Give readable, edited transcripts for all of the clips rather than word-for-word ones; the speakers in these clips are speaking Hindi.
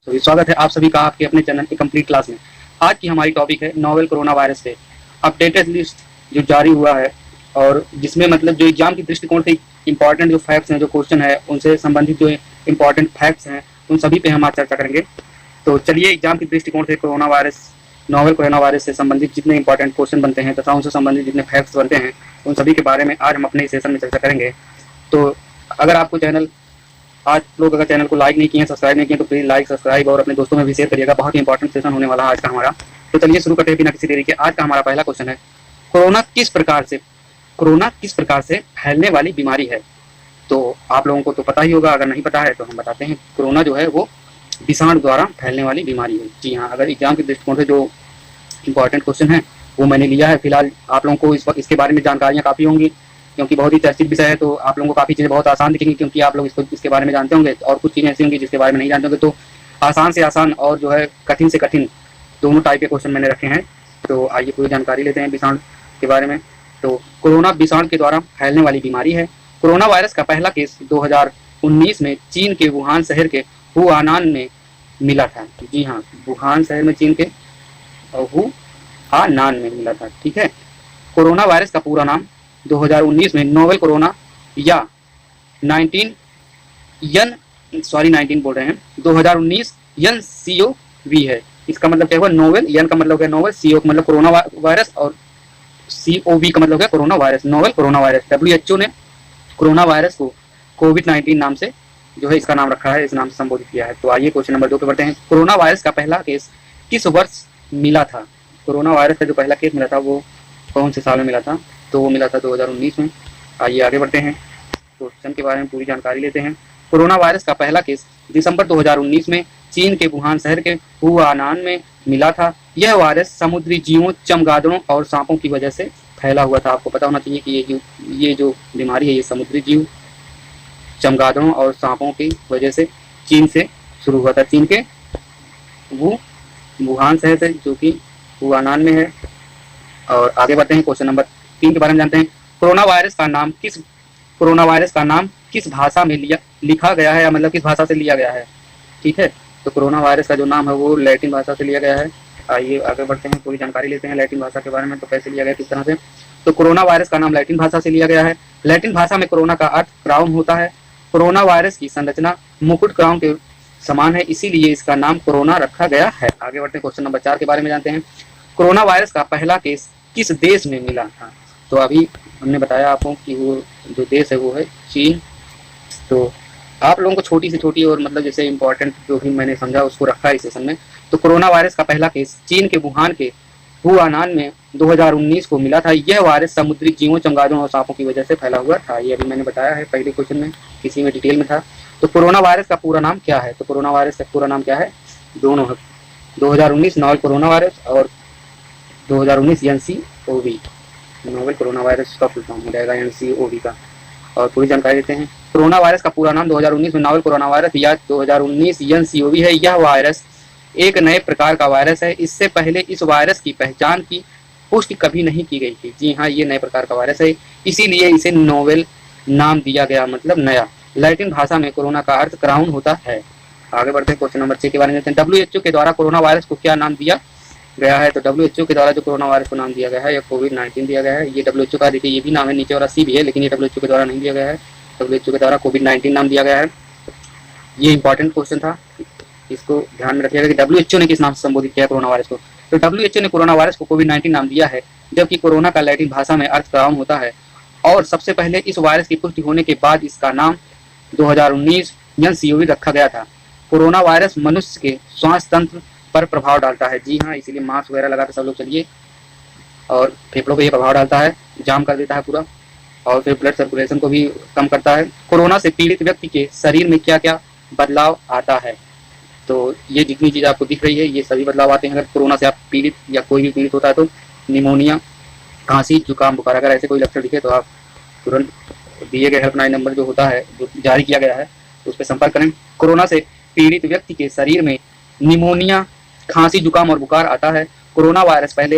तो स्वागत है आप सभी का आपके अपने चैनल की कंप्लीट क्लास में। आज की हमारी टॉपिक है नोवेल कोरोना वायरस से अपडेटेड लिस्ट जो जारी हुआ है, और जिसमें मतलब जो एग्जाम की दृष्टिकोण से इंपॉर्टेंट जो फैक्ट्स हैं, जो क्वेश्चन है, उनसे संबंधित जो इंपॉर्टेंट फैक्ट्स हैं, उन सभी पे हम आज चर्चा करेंगे। तो चलिए, एग्जाम की दृष्टिकोण से corona virus, novel corona virus से संबंधित जितने इंपॉर्टेंट क्वेश्चन बनते हैं तथा उनसे संबंधित जितने फैक्ट्स बनते हैं, उन सभी के बारे में आज हम अपने सेशन में चर्चा करेंगे। तो अगर आपको आज लोग अगर चैनल को लाइक नहीं किए, सब्सक्राइब नहीं किए, तो प्लीज लाइक, सब्सक्राइब और अपने दोस्तों में भी शेयर करिएगा। बहुत ही इंपॉर्टेंट सेशन होने वाला है आज का हमारा। तो चलिए शुरू करते हैं बिना किसी देरी के। आज का हमारा पहला क्वेश्चन है, कोरोना किस प्रकार से फैलने वाली बीमारी है। तो आप लोगों को तो पता ही होगा, अगर नहीं पता है तो हम बताते हैं। कोरोना जो है वो विषाणु द्वारा फैलने वाली बीमारी है। जी हाँ, अगर एग्जाम के दृष्टिकोण से जो इंपॉर्टेंट क्वेश्चन है वो मैंने लिया है। फिलहाल आप लोगों को इसके बारे में जानकारियाँ काफ़ी होंगी, क्योंकि बहुत ही चर्चित विषय है। तो आप लोगों को काफ़ी चीज़ें बहुत आसान दिखेंगी, क्योंकि आप लोग इसके बारे में जानते होंगे, और कुछ चीज़ें ऐसी होंगी जिसके बारे में नहीं जानते होंगे। तो आसान से आसान और जो है कठिन से कठिन दोनों टाइप के क्वेश्चन मैंने रखे हैं। तो आइए पूरी जानकारी लेते हैं विषाणु के बारे में। तो कोरोना विषाणु के द्वारा फैलने वाली बीमारी है। कोरोना वायरस का पहला केस 2019 में चीन के वुहान शहर के हुआनान में मिला था। जी हाँ, वुहान शहर में चीन के हुआनान में मिला था। ठीक है। कोरोना वायरस का पूरा नाम 2019 में नोवेल कोरोना या 2019 NCOV है। इसका मतलब क्या हुआ, नोवेल, एन का मतलब क्या, नोवेल, सीओ का मतलब कोरोना वायरस, और COV का मतलब क्या, corona virus, novel corona virus. WHO ने कोरोना वायरस को कोविड-19 नाम से जो है इसका नाम रखा है, इस नाम से संबोधित किया है। तो आइए क्वेश्चन नंबर 2 पे बढ़ते हैं। कोरोना वायरस का पहला केस किस वर्ष मिला था। कोरोना वायरस का जो पहला केस मिला था वो कौन से साल में मिला था, तो वो मिला था 2019 में। आइए आगे बढ़ते हैं, क्वेश्चन के बारे में पूरी जानकारी लेते हैं। कोरोना वायरस का पहला केस दिसंबर 2019 में चीन के वुहान शहर के हुआनान में मिला था। यह वायरस समुद्री जीवों, चमगादड़ों और सांपों की वजह से फैला हुआ था। आपको पता होना चाहिए कि ये जो बीमारी है, ये समुद्री जीव, चमगादड़ों और सांपों की वजह से चीन से शुरू हुआ था। चीन के वुहान शहर से, जो कि हुआनान में है। और आगे बढ़ते हैं, क्वेश्चन नंबर 3 के बारे में जानते हैं। कोरोना वायरस का नाम किस भाषा में लिखा गया है, या मतलब किस भाषा से लिया गया है। ठीक है। तो कोरोना वायरस का जो नाम है वो लैटिन भाषा से लिया गया है। आइए आगे बढ़ते हैं, पूरी जानकारी लेते हैं लैटिन भाषा के बारे में। तो कैसे लिया गया, किस तरह से। तो कोरोना वायरस का नाम लैटिन भाषा से लिया गया है। लैटिन भाषा में कोरोना का अर्थ क्राउन होता है। कोरोना वायरस की संरचना मुकुट क्राउन के समान है, इसीलिए इसका नाम कोरोना रखा गया है। आगे बढ़ते हैं, क्वेश्चन नंबर 4 के बारे में जानते हैं। कोरोना वायरस का पहला केस किस देश में मिला था। तो अभी हमने बताया आपको कि वो जो देश है वो है चीन। तो आप लोगों को छोटी से छोटी और मतलब जैसे इंपॉर्टेंट जो भी मैंने समझा उसको रखा है इस सेशन में। तो कोरोना वायरस का पहला केस चीन के वुहान के हुआनान में 2019 को मिला था। यह वायरस समुद्री जीवों, चमगादड़ों और सांपों की वजह से फैला हुआ था। ये अभी मैंने बताया है पहले क्वेश्चन में, किसी में डिटेल में था। तो कोरोना वायरस का पूरा नाम क्या है। तो कोरोना वायरस का पूरा नाम क्या है, दोनों है, 2019 नोवेल कोरोना वायरस और 2019 NCOV, नोवेल कोरोना वायरस का फुल फॉर्म हो जाएगा NCOV का। और पूरी जानकारी देते हैं। कोरोना वायरस का पूरा नाम 2019 में नोवेल कोरोना वायरस या 2019 NCOV है। यह वायरस एक नए प्रकार का वायरस है। इससे पहले इस वायरस की पहचान की पुष्टि कभी नहीं की गई थी। जी हाँ, ये नए प्रकार का वायरस है, इसीलिए इसे नोवेल नाम दिया गया, मतलब नया। लैटिन भाषा में कोरोना का अर्थ क्राउन होता है। आगे बढ़ते हैं, क्वेश्चन नंबर 6 के बारे में जानते हैं। WHO के द्वारा कोरोना वायरस को क्या नाम दिया गया है। तो WHO के द्वारा जो कोरोना वायरस को नाम दिया गया है, या कोविड-19 दिया गया है। ये WHO का, देखिए ये भी नाम है, नीचे वाला C भी है, लेकिन ये WHO के द्वारा नहीं दिया गया है। WHO के द्वारा कोविड-19 नाम दिया गया है। ये इंपॉर्टेंट क्वेश्चन था, इसको ध्यान में रखिएगा कि WHO ने किस नाम से संबोधित किया कोरोना वायरस को। तो WHO ने कोरोना वायरस को कोविड-19 नाम दिया है, जबकि कोरोना का लैटिन भाषा में अर्थ क्राउन होता है। और सबसे पहले इस वायरस की पुष्टि होने के बाद इसका नाम 2019 NCOV रखा गया था। कोरोना वायरस मनुष्य के श्वास तंत्र पर प्रभाव डालता है। जी हाँ, इसीलिए मास्क वगैरह लगा के सब लोग चलिए। और फेफड़ों पे ये प्रभाव डालता है, जाम कर देता है पूरा, और फिर ब्लड सर्कुलेशन को भी कम करता है। कोरोना से पीड़ित व्यक्ति के शरीर में क्या क्या बदलाव आता है। तो ये जितनी चीज़ आपको दिख रही है, ये सभी बदलाव आते हैं अगर कोरोना से आप पीड़ित या कोई भी पीड़ित होता है। तो निमोनिया, खांसी, जुकाम, बुखार, अगर ऐसे कोई लक्षण दिखे तो आप तुरंत दिए गए हेल्पलाइन नंबर जो होता है, जो जारी किया गया है, उस पर संपर्क करें। कोरोना से पीड़ित व्यक्ति के शरीर में निमोनिया, खांसी, जुकाम और बुखार आता है। कोरोना वायरस पहले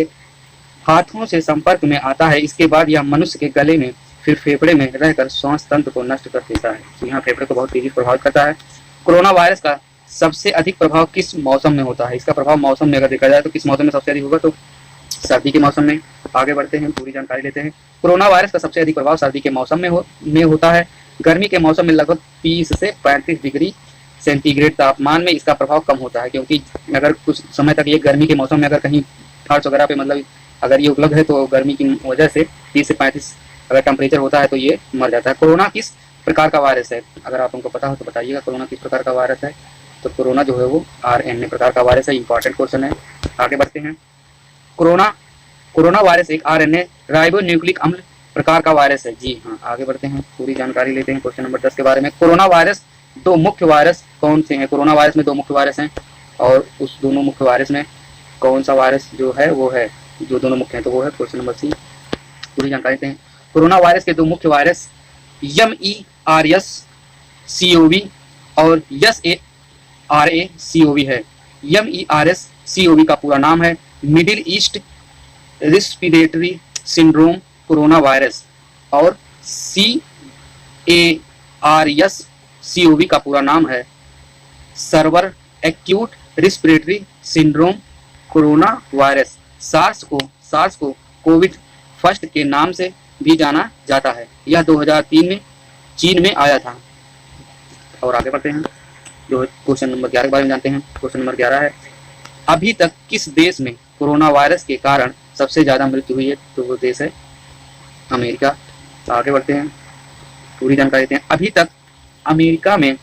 हाथों से संपर्क में आता है, इसके बाद यह मनुष्य के गले में, फिर फेफड़े में रहकर श्वास तंत्र को नष्ट कर देता है। तो यहाँ फेफड़े को बहुत तेजी से प्रभावित करता है। कोरोना वायरस का सबसे अधिक प्रभाव किस मौसम में होता है? इसका प्रभाव मौसम में अगर देखा जाए तो किस मौसम में सबसे अधिक होगा? तो सर्दी के मौसम में। आगे बढ़ते हैं, पूरी जानकारी लेते हैं। कोरोना वायरस का सबसे अधिक प्रभाव सर्दी के मौसम में होता है। गर्मी के मौसम में लगभग 30 से 35 डिग्री सेंटीग्रेड तापमान में इसका प्रभाव कम होता है, क्योंकि अगर कुछ समय तक ये गर्मी के मौसम में अगर कहीं फर्श वगैरह पे मतलब अगर ये उपलब्ध है तो गर्मी की वजह से 30 से 35 अगर टेम्परेचर होता है तो ये मर जाता है। कोरोना किस प्रकार का वायरस है? अगर आप उनको पता हो तो बताइएगा कोरोना किस प्रकार का वायरस है। तो कोरोना जो है वो RNA प्रकार का वायरस है। इंपॉर्टेंट क्वेश्चन है। आगे बढ़ते हैं। कोरोना वायरस एक RNA राइबोन्यूक्लिक अम्ल प्रकार का वायरस है। जी हाँ, आगे बढ़ते हैं, पूरी जानकारी लेते हैं क्वेश्चन नंबर 10 के बारे में। कोरोना वायरस दो मुख्य वायरस कौन से हैं? कोरोना वायरस में दो मुख्य वायरस हैं, और उस दोनों मुख्य वायरस में कौन सा वायरस जो है वो है जो दोनों मुख्य हैं? तो वो है क्वेश्चन नंबर C। पूरी जानकारी देते हैं। कोरोना वायरस के दो मुख्य वायरस MERS-CoV और SARS-CoV है। MERS-CoV का पूरा नाम है Middle East respiratory syndrome corona virus, और SARS-CoV का पूरा नाम है severe acute respiratory syndrome corona virus. SARS को कोविड फर्स्ट के नाम से भी जाना जाता है। यह 2003 में चीन में आया था। और आगे बढ़ते हैं, जो क्वेश्चन नंबर 11 के बारे में जानते हैं। क्वेश्चन नंबर 11 है, अभी तक किस देश में कोरोना वायरस के कारण सबसे ज्यादा मृत्यु हुई है? तो वो देश है अमेरिका। आगे बढ़ते हैं, पूरी जानकारी देते हैं। अभी तक अमेरिका में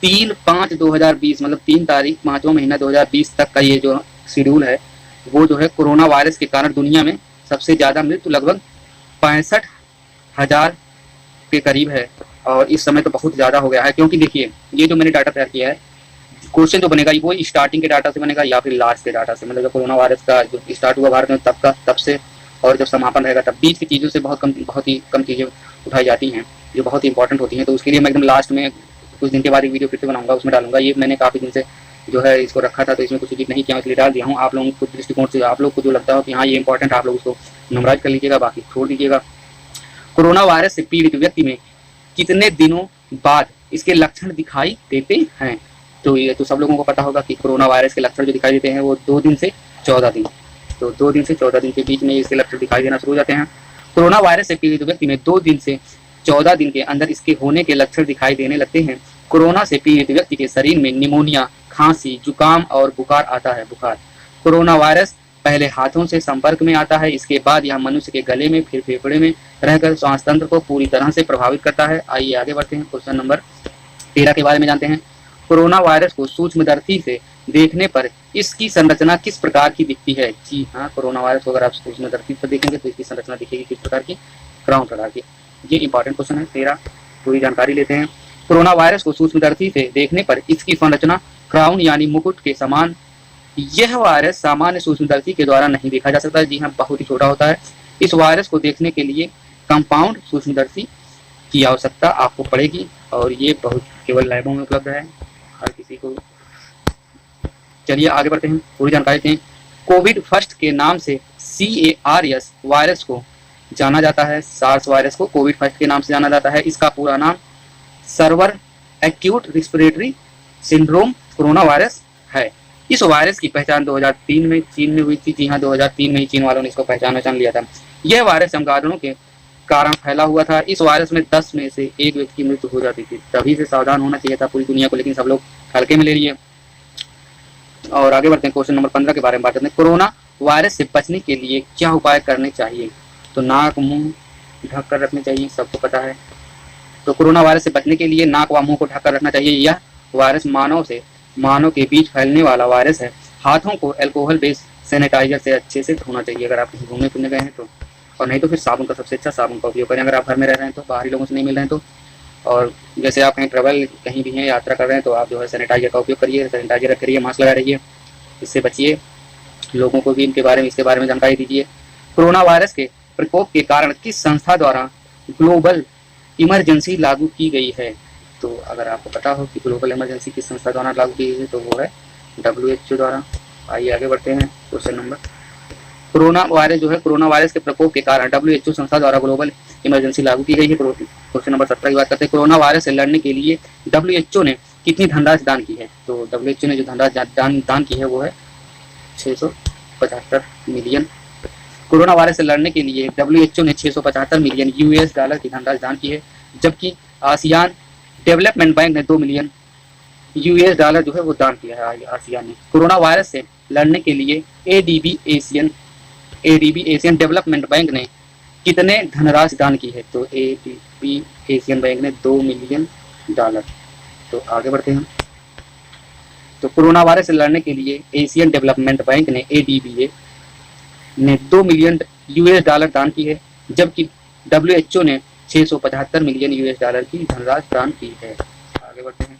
3/5/2020 मतलब 3 तारीख 5वां महीना 2020 तक का ये जो शेड्यूल है वो जो है कोरोना वायरस के कारण दुनिया में सबसे ज्यादा मृत्यु लगभग 65,000 के करीब है। और इस समय तो बहुत ज्यादा हो गया है, क्योंकि देखिए ये जो मैंने डाटा तैयार किया है, क्वेश्चन जो बनेगा वो स्टार्टिंग के डाटा से बनेगा या फिर लास्ट के डाटा से, मतलब जब कोरोना वायरस का जो स्टार्ट हुआ भारत में तब से, और जब समापन रहेगा तब बीच की चीज़ों से बहुत ही कम चीज़ें उठाई जाती हैं जो बहुत ही इंपॉर्टेंट होती हैं। तो उसके लिए मैं एकदम लास्ट में कुछ दिन के बाद एक वीडियो फिर से बनाऊंगा, उसमें डालूंगा। ये मैंने काफ़ी दिन से जो है इसको रखा था, तो इसमें कुछ एडिट नहीं किया, इसलिए डाल दिया हूँ। आप लोगों को दृष्टिकोण से आप लोग को जो लगता हो कि हाँ ये इंपॉर्टेंट, आप लोग उसको मेमोराइज कर लीजिएगा, बाकी छोड़ दीजिएगा। कोरोना वायरस से पीड़ित व्यक्ति में कितने दिनों बाद इसके लक्षण दिखाई देते हैं? तो ये तो सब लोगों को पता होगा कि कोरोना वायरस के लक्षण जो दिखाई देते हैं वो 2 दिन से 14 दिन, तो 2 दिन से 14 दिन के बीच में इसके लक्षण दिखाई देना शुरू हो जाते हैं। कोरोना वायरस से पीड़ित व्यक्ति में 2 दिन से 14 दिन के अंदर इसके होने के लक्षण दिखाई देने लगते हैं। कोरोना से पीड़ित व्यक्ति के शरीर में निमोनिया, खांसी, जुकाम और बुखार आता है। कोरोना वायरस पहले हाथों से संपर्क में आता है, इसके बाद यह मनुष्य के गले में फिर फेफड़े में रहकर श्वास तंत्र को पूरी तरह से प्रभावित करता है। आइए आगे बढ़ते हैं, क्वेश्चन नंबर 13 के बारे में जानते हैं। कोरोना वायरस को सूक्ष्मदर्शी से देखने पर इसकी संरचना किस प्रकार की दिखती है? जी हाँ, कोरोना वायरस को अगर आप सूक्ष्मदर्शी पर देखेंगे तो इसकी संरचना दिखेगी किस प्रकार की? क्राउन प्रकार की। ये इंपॉर्टेंट क्वेश्चन है 13, पूरी जानकारी लेते हैं। कोरोना वायरस को सूक्ष्मदर्शी से देखने पर इसकी संरचना क्राउन यानी मुकुट के समान। यह वायरस सामान्य सूक्ष्मदर्शी के द्वारा नहीं देखा जा सकता। जी हाँ, बहुत ही छोटा होता है। इस वायरस को देखने के लिए कंपाउंड सूक्ष्मदर्शी की आवश्यकता आपको पड़ेगी, और ये बहुत केवल लैबों में उपलब्ध है हर किसी को। चलिए आगे बढ़ते हैं, पूरी जानकारी दें। कोविड फर्स्ट के नाम से SARS वायरस को जाना जाता है। सार्स वायरस को कोविड फर्स्ट के नाम से जाना जाता है। इसका पूरा नाम server acute respiratory syndrome corona virus है। इस वायरस की पहचान 2003 में चीन में हुई थी। जी हाँ, 2003 में ही चीन वालों ने इसको पहचान लिया था। यह वायरस चमगादड़ों के कारण फैला हुआ था। इस वायरस में 10 में से 1 व्यक्ति की मृत्यु हो जाती थी। तभी से सावधान होना चाहिए था पूरी दुनिया को, लेकिन सब लोग हल्के में ले लिए। और आगे बढ़ते हैं, क्वेश्चन नंबर 15 के बारे में बात करते हैं। कोरोना वायरस से बचने के लिए क्या उपाय करने चाहिए? तो नाक मुंह ढक कर रखने चाहिए, सबको पता है। तो कोरोना वायरस से बचने के लिए नाक व मुंह को ढक कर रखना चाहिए। यह वायरस मानव के बीच फैलने वाला वायरस है। हाथों को अल्कोहल बेस्ड सैनिटाइजर से अच्छे से धोना चाहिए अगर आप कहीं घूमने फिरने गए हैं तो, और नहीं तो फिर साबुन का सबसे अच्छा साबुन का उपयोग करें अगर आप घर में रह रहे हैं तो, बाहरी लोगों से नहीं मिल रहे हैं तो। और जैसे आप कहीं ट्रैवल कहीं भी हैं, यात्रा कर रहे हैं, तो आप जो है सैनिटाइजर का उपयोग करिए, सैनिटाइजर करिए, मास्क लगा रहिए, इससे बचिए। लोगों को भी इसके बारे में जानकारी दीजिए। कोरोना वायरस के प्रकोप के कारण किस संस्था द्वारा ग्लोबल इमरजेंसी लागू की गई है? तो अगर आपको पता हो कि ग्लोबल इमरजेंसी किस संस्था द्वारा लागू की गई है तो वो है WHO द्वारा। आइए आगे बढ़ते हैं, क्वेश्चन नंबर। कोरोना वायरस के प्रकोप के कारण WHO संस्था द्वारा ग्लोबल इमरजेंसी लागू की गई है। क्वेश्चन नंबर 17 की बात करते हैं। कोरोना वायरस से लड़ने के लिए WHO ने कितनी धनराशि दान की है? तो WHO ने जो धनराशि दान की है वो है 675 मिलियन। कोरोना वायरस से लड़ने के लिए WHO ने 675 मिलियन US डॉलर की धनराशि दान की है, जबकि आसियान डेवलपमेंट बैंक ने 2 मिलियन US डॉलर जो है वो दान किया है आसियान ने। कोरोना वायरस से लड़ने के लिए ADB एशियन डेवलपमेंट बैंक ने कितने धनराशि दान की है? तो ADB एशियन बैंक ने 2 मिलियन डॉलर। तो आगे बढ़ते हैं। तो कोरोना वायरस से लड़ने के लिए एशियन डेवलपमेंट बैंक ने ADBA ने 2 मिलियन US डॉलर दान की है, जबकि WHO ने 675 मिलियन US डॉलर की धनराशि दान की है। आगे बढ़ते हैं।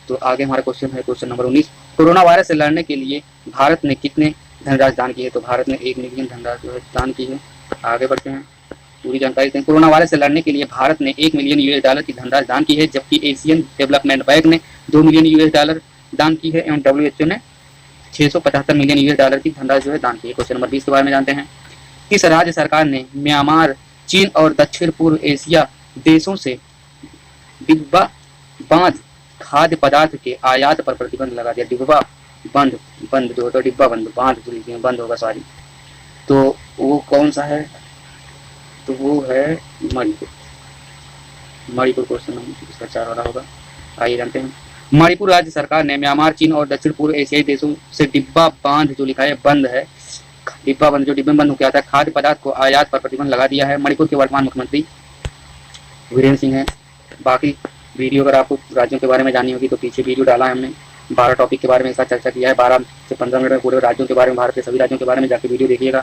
तो आगे हमारा क्वेश्चन है क्वेश्चन नंबर 19। कोरोना वायरस से लड़ने के लिए भारत ने कितने धनराशि दान की है? तो भारत ने 1 मिलियन धनराशि जो है दान की है। आगे बढ़ते हैं, पूरी जानकारी दें। कोरोना वायरस से लड़ने के लिए भारत ने 1 मिलियन US डॉलर की धनराशि दान की है, जबकि एशियन डेवलपमेंट बैंक ने 2 मिलियन US डॉलर दान की है एवं WHO ने 675 मिलियन US डॉलर की धनराशि जो है दान की है। क्वेश्चन नंबर 20 के बारे में जानते हैं। किस राज्य सरकार ने म्यांमार, चीन और दक्षिण पूर्व एशिया देशों से डिब्बा बांध खाद्य पदार्थ के आयात पर प्रतिबंध लगा दिया? डिब्बा बंद जो होता है, डिब्बा बंद, बांध बंद होगा सॉरी। तो वो कौन सा है? तो वो है मणिपुर क्वेश्चन नंबर इसका 4 वाला होगा। आइए जानते हैं। मणिपुर राज्य सरकार ने म्यांमार, चीन और दक्षिण पूर्व एशियाई देशों से डिब्बा बांध जो लिखा है बंद है, डिब्बा बंद जो डिब्बे में बंद हो गया था खाद्य पदार्थ को आयात पर प्रतिबंध लगा दिया है। मणिपुर के वर्तमान मुख्यमंत्री वीरेंद्र सिंह है। बाकी वीडियो अगर आपको राज्यों के बारे में जाननी होगी तो पीछे वीडियो डाला है हमने, 12 टॉपिक के बारे में इसका चर्चा किया है। 12 से 15 मिनट में पूरे राज्यों के बारे में, भारत के सभी राज्यों के बारे में जाकर वीडियो देखिएगा।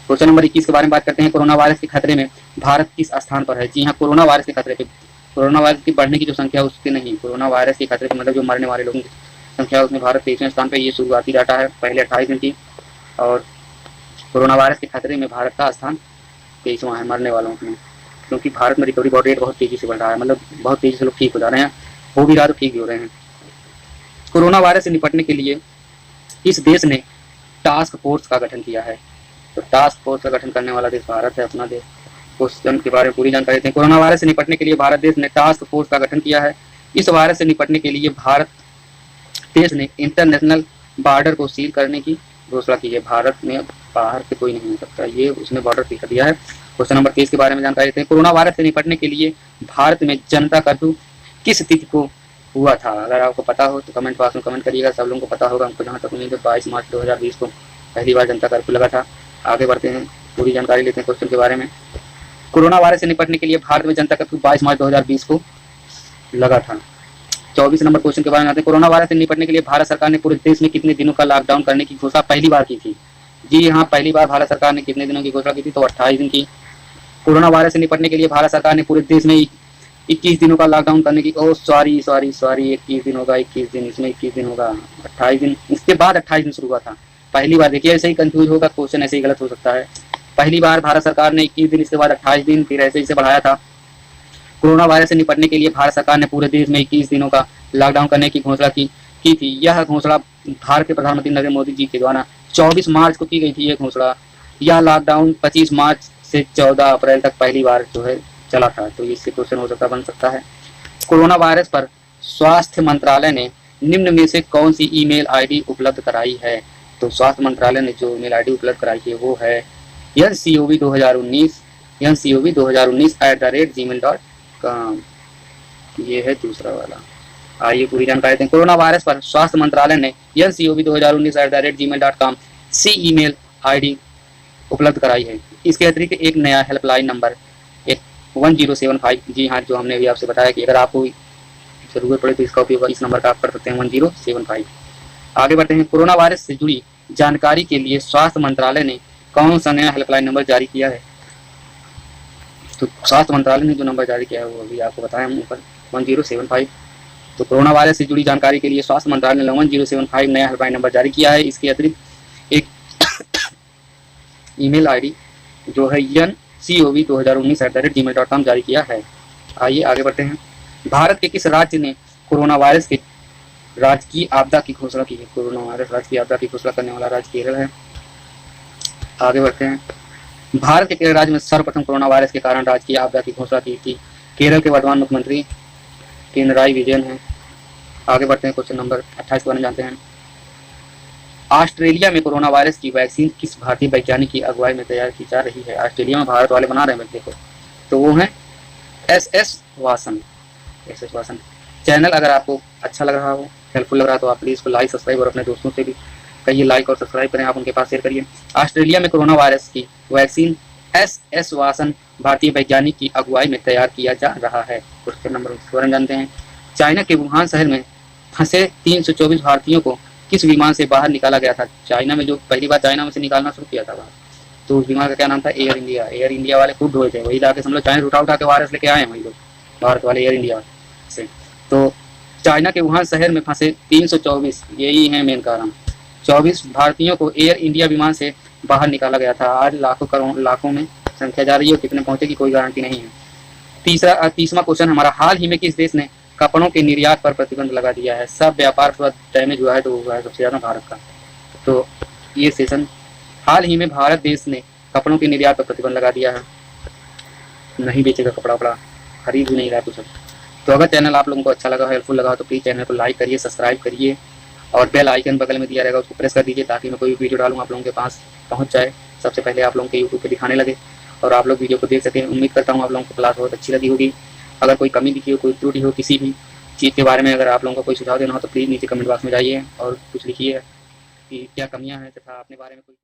क्वेश्चन नंबर 21 के बारे में बात करते हैं। कोरोना वायरस के खतरे में भारत किस स्थान पर है? जी हाँ, कोरोना वायरस के खतरे पे, कोरोना वायरस की बढ़ने की जो संख्या है उसके नहीं, कोरोना वायरस के खतरे के मतलब जो मरने वाले लोगों की संख्या है उसमें भारत 23वें स्थान पर। ये शुरुआती डाटा है, पहले 28 दिन थी, और कोरोना वायरस के खतरे में भारत का स्थान 23वां है मरने वालों में, क्योंकि भारत में रिकवरी रेट बहुत तेजी से बढ़ रहा है, मतलब बहुत तेजी से लोग ठीक हो जा रहे हैं, हो भी रहा तो ठीक भी हो रहे हैं। कोरोना वायरस से निपटने के लिए इस देश ने टास्क फोर्स का गठन किया है? तो टास्क फोर्स का गठन करने वाला देश भारत है, अपना देश। क्वेश्चन के बारे में पूरी जानकारी देते हैं। कोरोना वायरस से निपटने के लिए भारत देश ने टास्क फोर्स का गठन किया है। इस वायरस से निपटने के लिए भारत देश ने इंटरनेशनल बॉर्डर को सील करने की घोषणा की है। भारत में बाहर से कोई नहीं हो सकता, ये उसने बॉर्डर सील कर दिया है। क्वेश्चन नंबर 30 के बारे में जानकारी देते हैं। कोरोना वायरस से निपटने के लिए भारत में जनता कर्फ्यू किस तिथि को हुआ था? अगर आपको पता हो तो कमेंट बॉक्स में कमेंट करिएगा। सब लोगों को पता होगा, हमको जहाँ तक उम्मीद है 22 मार्च 2020 को पहली बार जनता कर्फ्यू लगा था। आगे बढ़ते हैं, पूरी जानकारी लेते हैं क्वेश्चन के बारे में। कोरोना वायरस से निपटने के लिए भारत में जनता कर्फ्यू 22 मार्च 2020 को लगा था। 24 नंबर क्वेश्चन के बारे में आते हैं। कोरोना वायरस से निपटने के लिए भारत सरकार ने पूरे देश में कितने दिनों का लॉकडाउन करने की घोषणा पहली बार की थी? जी हाँ, पहली बार भारत सरकार ने कितने दिनों की घोषणा की थी? तो 28 दिन की। कोरोना वायरस से निपटने के लिए भारत सरकार ने पूरे देश में 21 दिनों का लॉकडाउन करने की, ओ सॉरी 21 दिन होगा, 21 दिन, इसमें 21 दिन होगा, 28 दिन, इसके बाद 28 दिन शुरू हुआ था पहली बार। देखिए ऐसे ही कंफ्यूज होगा, क्वेश्चन ऐसे ही गलत हो सकता है। पहली बार भारत सरकार ने 21 दिन, इसके बाद 28 दिन, फिर ऐसे इसे बढ़ाया था। कोरोना वायरस से निपटने के लिए भारत सरकार ने पूरे देश में 21 दिनों का लॉकडाउन करने की घोषणा की थी। यह घोषणा भारत के प्रधानमंत्री नरेंद्र मोदी जी के द्वारा 24 मार्च को की गई थी। यह घोषणा, यह लॉकडाउन 25 मार्च से 14 अप्रैल तक पहली बार जो है चला था। तो इससे क्वेश्चन हो सकता बन सकता है। कोरोना वायरस पर स्वास्थ्य मंत्रालय ने निम्न में से कौन सी ईमेल आईडी उपलब्ध कराई है? तो स्वास्थ्य मंत्रालय ने जो ईमेल आईडी उपलब्ध कराई है वो है ncov2019@gmail.com। ये है दूसरा वाला। आइए पूरी जानकारी दें। कोरोना वायरस पर स्वास्थ्य मंत्रालय ने ncov2019@gmail.com सी ईमेल आईडी उपलब्ध कराई है। इसके अतिरिक्त एक नया हेल्पलाइन नंबर 1075, जी हाँ, जो हमने अभी आपसे बताया कि अगर आपको जरूरत पड़े तो इसका उपयोग इस नंबर का आप कर सकते हैं, 1075। आगे बढ़ते हैं। कोरोना वायरस से जुड़ी जानकारी के लिए स्वास्थ्य मंत्रालय ने कौन सा नया हेल्पलाइन नंबर जारी किया है? तो स्वास्थ्य मंत्रालय ने जो नंबर जारी किया है वो अभी आपको बताया हम ऊपर, 1075। तो कोरोना वायरस से जुड़ी जानकारी के लिए स्वास्थ्य मंत्रालय ने 1075 नया हेल्पलाइन नंबर जारी किया है। इसके अतिरिक्त एक ईमेल आईडी जो है ncov2019@gmail.com जारी किया है। आइए आगे बढ़ते हैं। भारत के किस राज्य ने कोरोना वायरस के राजकीय आपदा की घोषणा की है? कोरोना वायरस राजकीय आपदा की घोषणा करने वाला राज्य केरल है। आगे बढ़ते हैं। भारत के केरल राज्य में सर्वप्रथम कोरोना वायरस के कारण राजकीय आपदा की घोषणा की थी। केरल के वर्तमान मुख्यमंत्री पिनराई विजयन है। आगे बढ़ते हैं, क्वेश्चन नंबर 28 के बारे में जानते हैं। ऑस्ट्रेलिया में कोरोना वायरस की वैक्सीन किस भारतीय वैज्ञानिक की अगुवाई में तैयार की जा रही है? ऑस्ट्रेलिया में भारत वाले बना रहे हैं, देखो, तो वो है S Vasan. S Vasan. Channel अगर आपको अच्छा लग रहा हो, हेल्पफुल लग रहा हो, तो आप प्लीज़ को लाइक सब्सक्राइब और अपने दोस्तों से भी कहिए लाइक और सब्सक्राइब करें, आप उनके पास शेयर करिए। ऑस्ट्रेलिया में कोरोना वायरस की वैक्सीन एस वासन भारतीय वैज्ञानिक की अगुवाई में तैयार किया जा रहा है। क्वेश्चन नंबर 19 जानते हैं। चाइना के वुहान शहर में फंसे 324 भारतीयों को किस विमान से बाहर निकाला गया था? चाइना में जो पहली बार चाइना में से निकालना शुरू किया था बाहर, तो उस विमान का क्या नाम था? Air India. एयर इंडिया वाले खूब ढोए थे, वही जाके समझ लो चाइना उठा के वायरस लेके आए हैं वही लोग, भारत वाले एयर इंडिया से। तो चाइना के वुहान शहर में फंसे 324, यही है मेन कारण, 24 भारतीयों को एयर इंडिया विमान से बाहर निकाला गया था। आज लाखों करोड़ लाखों में संख्या जा रही है, कितने पहुंचेगी कोई गारंटी नहीं है। 30वां क्वेश्चन हमारा, हाल ही में किस देश ने कपड़ों के निर्यात पर प्रतिबंध लगा दिया है? सब व्यापार थोड़ा डैमेज हुआ है तो हुआ है सबसे ज़्यादा भारत का। तो ये सेशन, हाल ही में भारत देश ने कपड़ों के निर्यात पर प्रतिबंध लगा दिया है, नहीं बेचेगा कपड़ा वपड़ा, खरीद भी नहीं रहा कुछ। तो अगर चैनल आप लोगों को अच्छा लगा, हेल्पफुल लगा, तो प्लीज़ चैनल को लाइक करिए, सब्सक्राइब करिए और बेल आइकन बगल में दिया रहेगा उसको प्रेस कर दीजिए, ताकि मैं कोई भी वीडियो डालूँ आप लोगों के पास पहुँच जाए, सबसे पहले आप लोगों के यूट्यूब पे दिखाने लगे और आप लोग वीडियो को देख सकें। उम्मीद करता हूँ आप लोगों को क्लास बहुत अच्छी लगी होगी। अगर कोई कमी दिखी हो, कोई त्रुटि हो किसी भी चीज़ के बारे में, अगर आप लोगों को कोई सुझाव देना हो तो प्लीज़ नीचे कमेंट बॉक्स में जाइए और कुछ लिखिए कि क्या कमियाँ हैं तथा अपने बारे में कोई